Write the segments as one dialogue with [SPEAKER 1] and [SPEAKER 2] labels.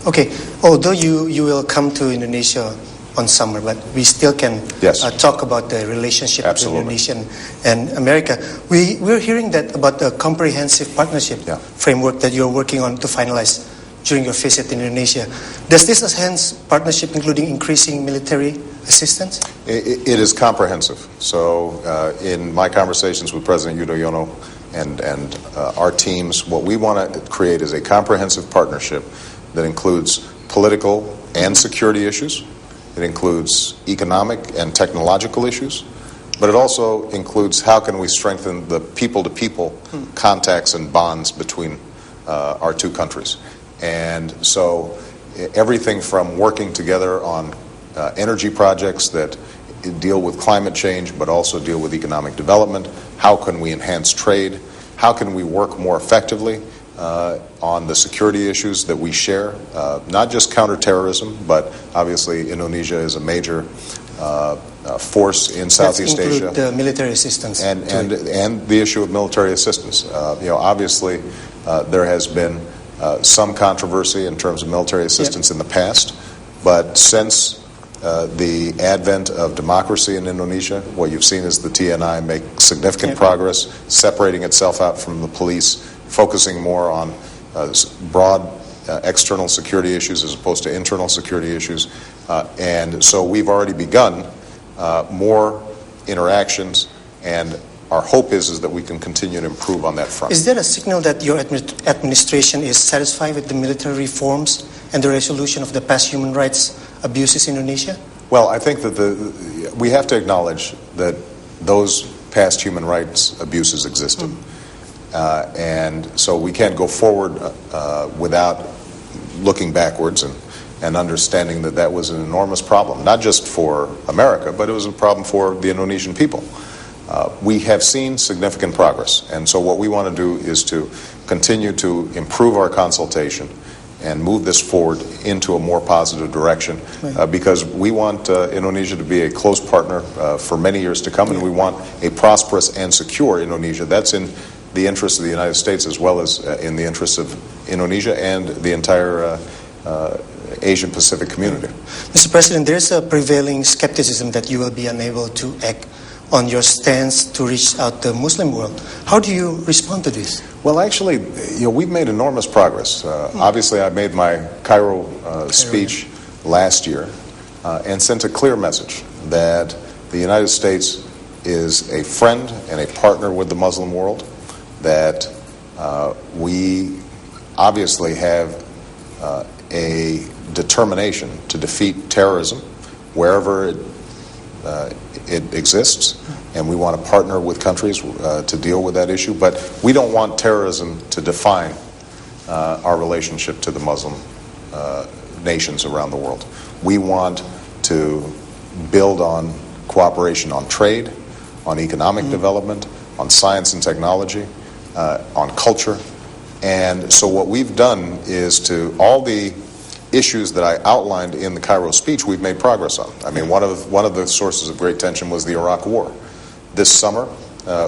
[SPEAKER 1] Okay, although you will come to Indonesia on summer, but we still can talk about the relationship between Indonesia and America. We're hearing that about the comprehensive partnership framework that you're working on to finalize during your visit in Indonesia. Does this enhance partnership, including increasing military assistance?
[SPEAKER 2] It is comprehensive. So in my conversations with President Yudhoyono and our teams, what we want to create is a comprehensive partnership that includes political and security issues. It includes economic and technological issues, but it also includes how can we strengthen the people-to-people contacts and bonds between our two countries. And so everything from working together on energy projects that deal with climate change but also deal with economic development, how can we enhance trade, how can we work more effectively on the security issues that we share, not just counterterrorism, but obviously Indonesia is a major force in Southeast Asia.
[SPEAKER 1] Include the military assistance.
[SPEAKER 2] And the issue of military assistance. Obviously there has been some controversy in terms of military assistance in the past, but since the advent of democracy in Indonesia, what you've seen is the TNI make significant progress, separating itself out from the police, focusing more on broad external security issues as opposed to internal security issues. And so we've already begun more interactions, and our hope is that we can continue to improve on that front.
[SPEAKER 1] Is there a signal that your administration is satisfied with the military reforms and the resolution of the past human rights abuses in Indonesia?
[SPEAKER 2] Well, I think that we have to acknowledge that those past human rights abuses existed. And so we can't go forward without looking backwards and understanding that that was an enormous problem, not just for America, but it was a problem for the Indonesian people. We have seen significant progress, and so what we want to do is to continue to improve our consultation and move this forward into a more positive direction, because we want Indonesia to be a close partner for many years to come, and we want a prosperous and secure Indonesia. That's in the interest of the United States as well as in the interest of Indonesia and the entire Asian Pacific community.
[SPEAKER 1] Mr. President, there's a prevailing skepticism that you will be unable to act on your stance to reach out the Muslim world. How do you respond to this?
[SPEAKER 2] Well, actually, we've made enormous progress. Obviously, I made my Cairo speech last year and sent a clear message that the United States is a friend and a partner with the Muslim world, that we obviously have a determination to defeat terrorism wherever it exists, and we want to partner with countries to deal with that issue. But we don't want terrorism to define our relationship to the Muslim nations around the world. We want to build on cooperation on trade, on economic development, on science and technology, on culture. And so what we've done is to all the issues that I outlined in the Cairo speech, we've made progress on. I mean, one of the sources of great tension was the Iraq War. This summer,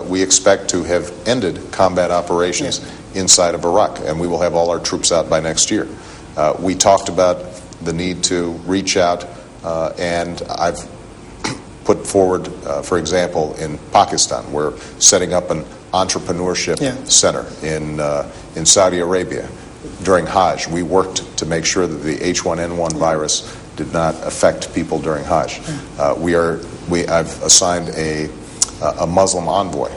[SPEAKER 2] we expect to have ended combat operations inside of Iraq, and we will have all our troops out by next year. We talked about the need to reach out, and I've put forward, for example, in Pakistan, we're setting up an entrepreneurship center in Saudi Arabia. During Hajj, we worked to make sure that the H1N1 virus did not affect people during Hajj. I've assigned a Muslim envoy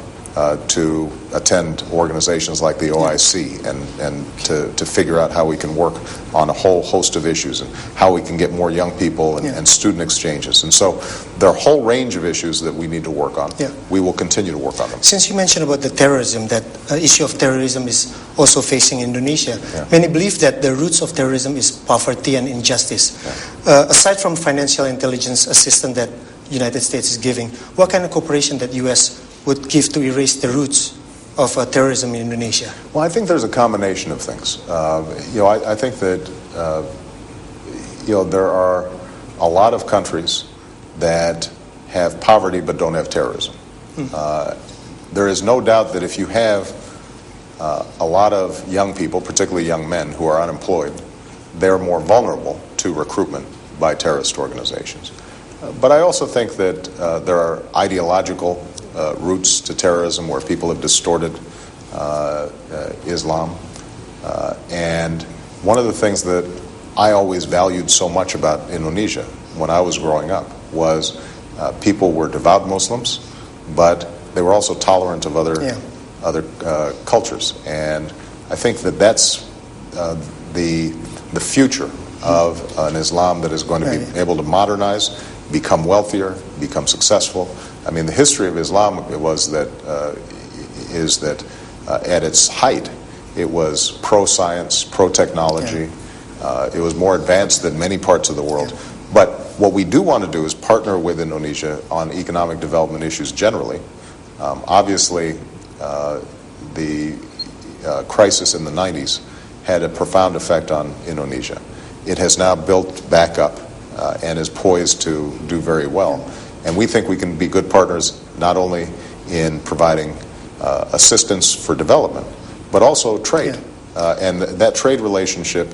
[SPEAKER 2] to attend organizations like the OIC and to figure out how we can work on a whole host of issues and how we can get more young people and student exchanges. And so there are a whole range of issues that we need to work on. We will continue to work on them.
[SPEAKER 1] Since you mentioned about the terrorism, that issue of terrorism is also facing Indonesia. Many believe that the roots of terrorism is poverty and injustice. Aside from financial intelligence assistance that United States is giving, what kind of cooperation that U.S. would give to erase the roots of terrorism in Indonesia?
[SPEAKER 2] Well, I think there's a combination of things. I think that there are a lot of countries that have poverty but don't have terrorism. There is no doubt that if you have a lot of young people, particularly young men, who are unemployed, they're more vulnerable to recruitment by terrorist organizations. But I also think that there are ideological roots to terrorism where people have distorted Islam. And one of the things that I always valued so much about Indonesia when I was growing up was people were devout Muslims, but they were also tolerant of other cultures. And I think that that's the future of an Islam that is going to be able to modernize, become wealthier, become successful. I mean, the history of Islam is that at its height, it was pro-science, pro-technology. It was more advanced than many parts of the world. But what we do want to do is partner with Indonesia on economic development issues generally. Obviously, the crisis in the 90s had a profound effect on Indonesia. It has now built back up and is poised to do very well. And we think we can be good partners not only in providing assistance for development, but also trade. And that trade relationship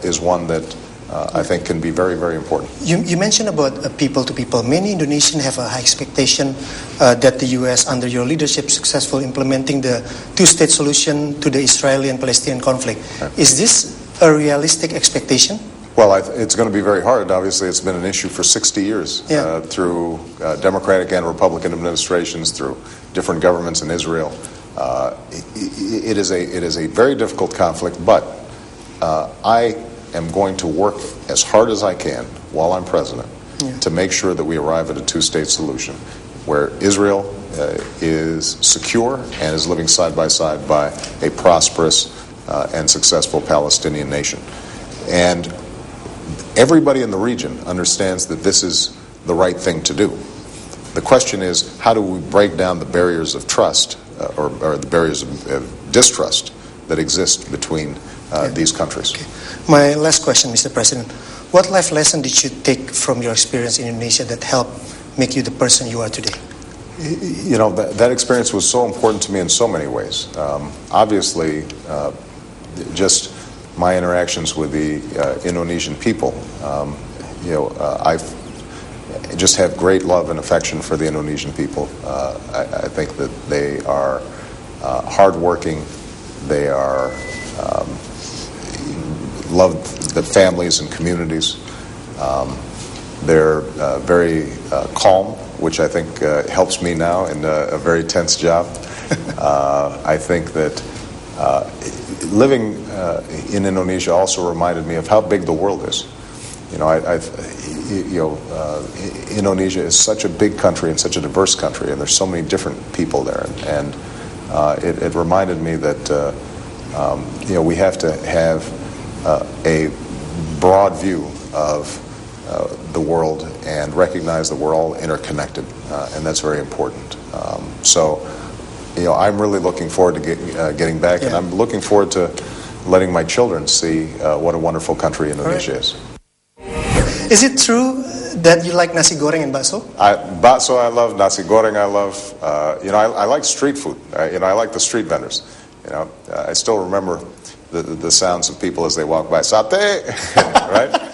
[SPEAKER 2] is one that I think can be very, very important.
[SPEAKER 1] You mentioned about people to people. Many Indonesians have a high expectation that the U.S. under your leadership successful implementing the two-state solution to the Israeli and Palestinian conflict. Right. Is this a realistic expectation?
[SPEAKER 2] Well, it's going to be very hard. Obviously, it's been an issue for 60 years through Democratic and Republican administrations, through different governments in Israel. It is a very difficult conflict, but I am going to work as hard as I can while I'm president to make sure that we arrive at a two-state solution where Israel is secure and is living side by side by a prosperous and successful Palestinian nation. And everybody in the region understands that this is the right thing to do. The question is, how do we break down the barriers of trust or the barriers of distrust that exist between these countries?
[SPEAKER 1] Okay. My last question, Mr. President. What life lesson did you take from your experience in Indonesia that helped make you the person you are today?
[SPEAKER 2] You know, that experience was so important to me in so many ways. Obviously, just my interactions with the Indonesian people, I just have great love and affection for the Indonesian people. I think that they are hardworking. They are love the families and communities. They're very calm, which I think helps me now in a very tense job. I think that living in Indonesia also reminded me of how big the world is. Indonesia is such a big country and such a diverse country, and there's so many different people there. And it reminded me that we have to have a broad view of the world and recognize that we're all interconnected, and that's very important. I'm really looking forward to getting back, and I'm looking forward to letting my children see what a wonderful country Indonesia is.
[SPEAKER 1] Is it true that you like nasi goreng and bakso?
[SPEAKER 2] Bakso I love, nasi goreng I love. I like street food. I like the street vendors. I still remember the sounds of people as they walk by. Sate, right?